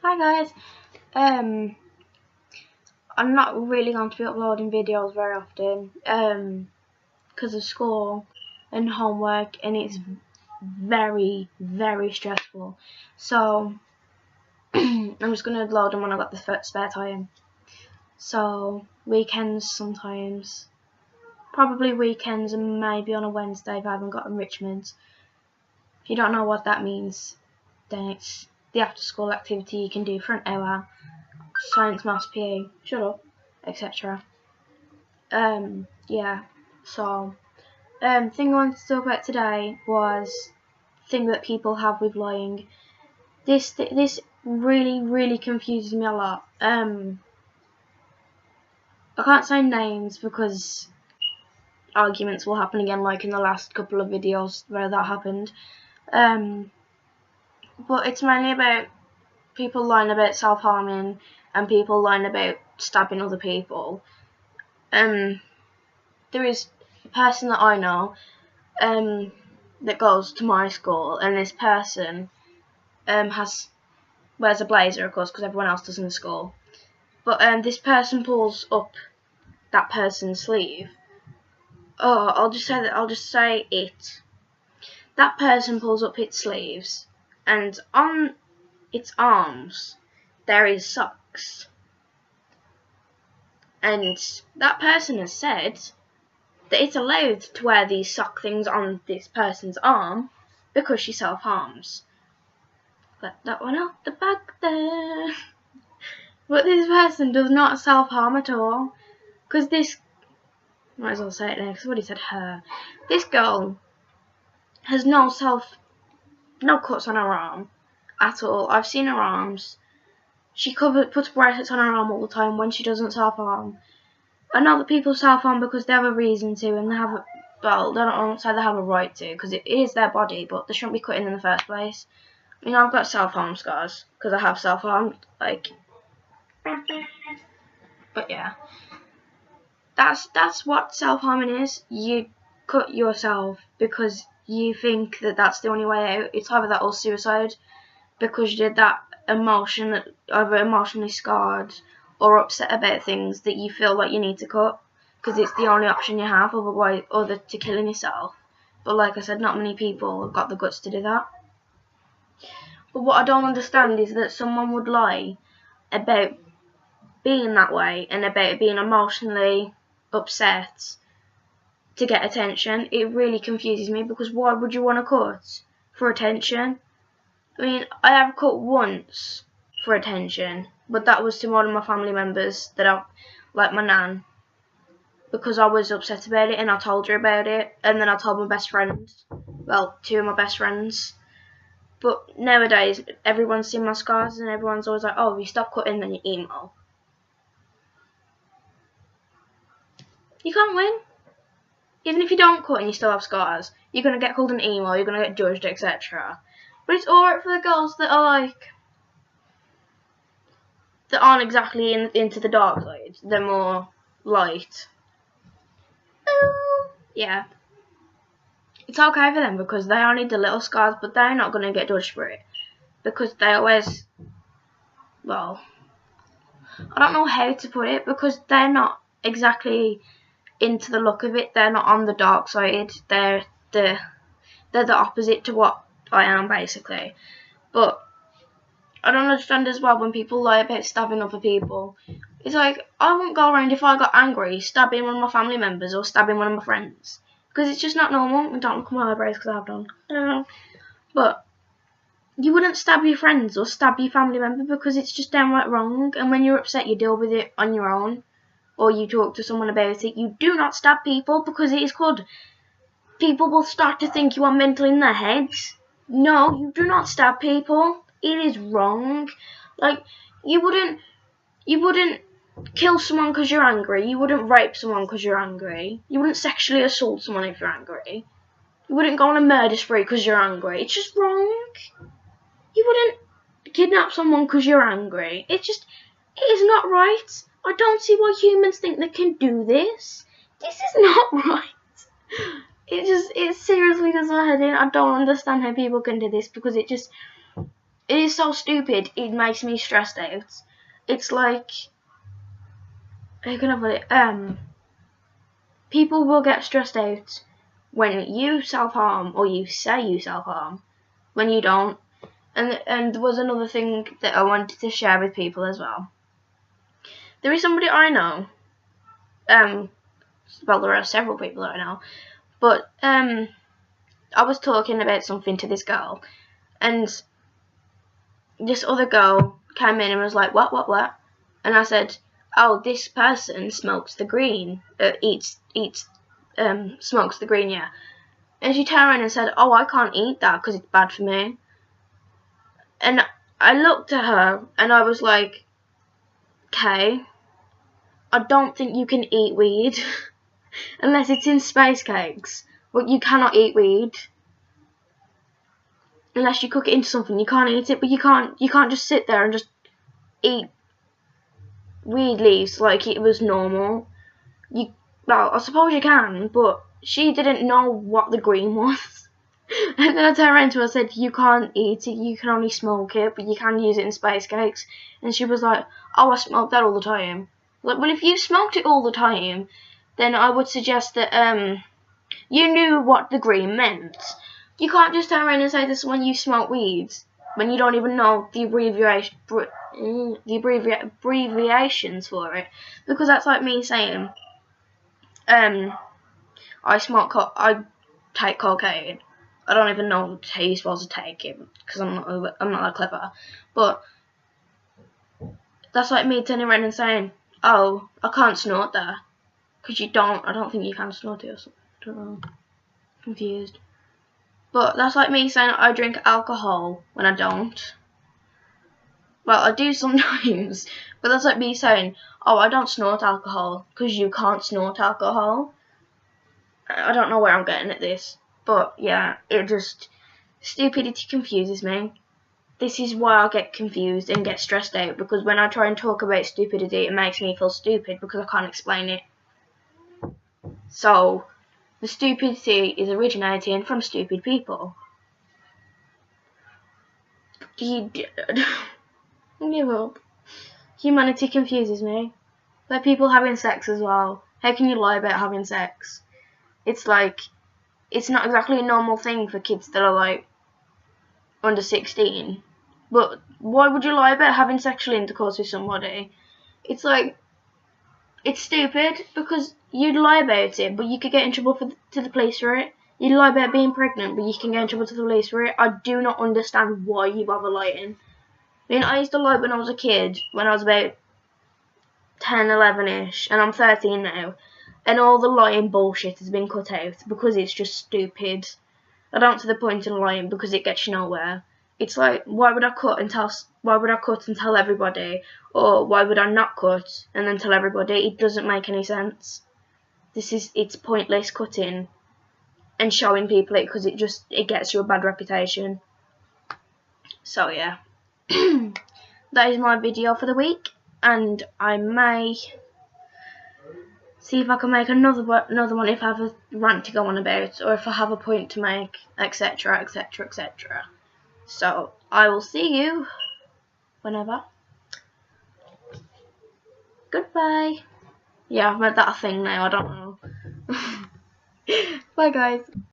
Hi guys. Um, I'm not really going to be uploading videos very often because of school and homework, and it's very stressful. So I'm just gonna load them when I got the spare time. So weekends sometimes, probably weekends, and maybe on a Wednesday if I haven't got enrichment. If you don't know what that means, then it's the after school activity you can do for an hour. Science, maths, PE, shut up, etc. Yeah. So, thing I wanted to talk about today was thing that people have with lying. This really confuses me a lot. I can't say names because arguments will happen again, like in the last couple of videos where that happened. But it's mainly about people lying about self-harming and people lying about stabbing other people. There is a person that I know that goes to my school, and this person wears a blazer, of course, because everyone else does in the school. But this person pulls up that person's sleeve. Oh, I'll just say it. That person pulls up its sleeves, and on its arms there is socks. And that person has said that it's allowed to wear these sock things on this person's arm because she self-harms. Let that one out the back there. But this person does not self-harm at all. Because this, might as well say it now because I already said her. This girl has no cuts on her arm at all. I've seen her arms. She puts bracelets on her arm all the time when she doesn't self-harm. I know that people self-harm because they have a reason to, and they have a, well, I don't say they have a right to, because it is their body, but they shouldn't be cutting in the first place. I mean, I've got self-harm scars because I have self-harmed, like. But yeah, that's what self-harming is. You cut yourself because you think that that's the only way out. It's either that or suicide, because you did that either emotionally scarred or upset about things that you feel like you need to cut, because it's the only option you have other to killing yourself. But like I said, not many people have got the guts to do that. But what I don't understand is that someone would lie about being that way and about being emotionally upset to get attention. It really confuses me, because why would you want to cut for attention? I mean, I have cut once for attention, but that was to one of my family members like my nan, because I was upset about it and I told her about it, and then I told my best friends, well, two of my best friends. But nowadays, everyone's seen my scars and everyone's always like, oh, if you stop cutting, then you're emo. You can't win. Even if you don't cut and you still have scars, you're going to get called an emo, you're going to get judged, etc. But it's alright for the girls that are that aren't exactly into the dark side. They're more light. Yeah. It's okay for them because they only need the little scars, but they're not going to get judged for it. Because they always, well, I don't know how to put it, because they're not exactly into the look of it. They're not on the dark side. They're the opposite to what I am, basically. But I don't understand as well when people lie about stabbing other people. It's like, I wouldn't go around if I got angry stabbing one of my family members or stabbing one of my friends, because it's just not normal. I don't look at my eyebrows because I've done. I don't know. But you wouldn't stab your friends or stab your family member because it's just downright wrong. And when you're upset, you deal with it on your own, or you talk to someone about it. You do not stab people, because it is good. People will start to think you are mental in their heads. No, you do not stab people. It is wrong. Like, you wouldn't kill someone because you're angry. You wouldn't rape someone because you're angry. You wouldn't sexually assault someone if you're angry. You wouldn't go on a murder spree because you're angry. It's just wrong. You wouldn't kidnap someone because you're angry. It is not right. I don't see why humans think they can do this. This is not right. It seriously does my head in. I don't understand how people can do this, because It is so stupid, it makes me stressed out. It's like, how can I put it? People will get stressed out when you self-harm or you say you self-harm when you don't. And there was another thing that I wanted to share with people as well. There is somebody I know, well, there are several people that I know, but I was talking about something to this girl, and this other girl came in and was like, what? And I said, oh, this person smokes the green, smokes the green, yeah. And she turned around and said, oh, I can't eat that because it's bad for me. And I looked at her and I was like, okay, I don't think you can eat weed unless it's in space cakes. But you cannot eat weed unless you cook it into something. You can't eat it, but you can't just sit there and just eat weed leaves like it was normal. Well, I suppose you can, but she didn't know what the green was. And then I turned around to her and said, you can't eat it, you can only smoke it, but you can use it in space cakes. And she was like, oh, I smoke that all the time. Like, well, if you smoked it all the time, then I would suggest that you knew what the green meant. You can't just turn around and say this when you smoke weeds, when you don't even know the abbreviations for it. Because that's like me saying, I take cocaine. I don't even know how you're supposed to take it because I'm not that clever. But that's like me turning around and saying, "Oh, I can't snort that," because I don't think you can snort it or something. I don't know. Confused. But that's like me saying I drink alcohol when I don't. Well, I do sometimes, but that's like me saying, "Oh, I don't snort alcohol," because you can't snort alcohol. I don't know where I'm getting at this, but yeah, stupidity confuses me. This is why I get confused and get stressed out, because when I try and talk about stupidity, it makes me feel stupid because I can't explain it. So, the stupidity is originating from stupid people. Give up. Humanity confuses me. Like people having sex as well. How can you lie about having sex? It's like, it's not exactly a normal thing for kids that are like under 16. But why would you lie about having sexual intercourse with somebody? It's like, it's stupid because you'd lie about it, but you could get in trouble to the police for it. You'd lie about being pregnant, but you can get in trouble to the police for it. I do not understand why you bother lying. I mean, I used to lie when I was a kid, when I was about 10, 11-ish, and I'm 13 now. And all the lying bullshit has been cut out because it's just stupid. I don't see the point in lying because it gets you nowhere. It's like, why would I cut and tell everybody, or why would I not cut and then tell everybody? It doesn't make any sense. It's pointless cutting and showing people it because it gets you a bad reputation. So yeah, that is my video for the week, and I may see if I can make another one if I have a rant to go on about, or if I have a point to make, etc, etc, etc. So, I will see you whenever. Goodbye. Yeah, I've made that a thing now, I don't know. Bye guys.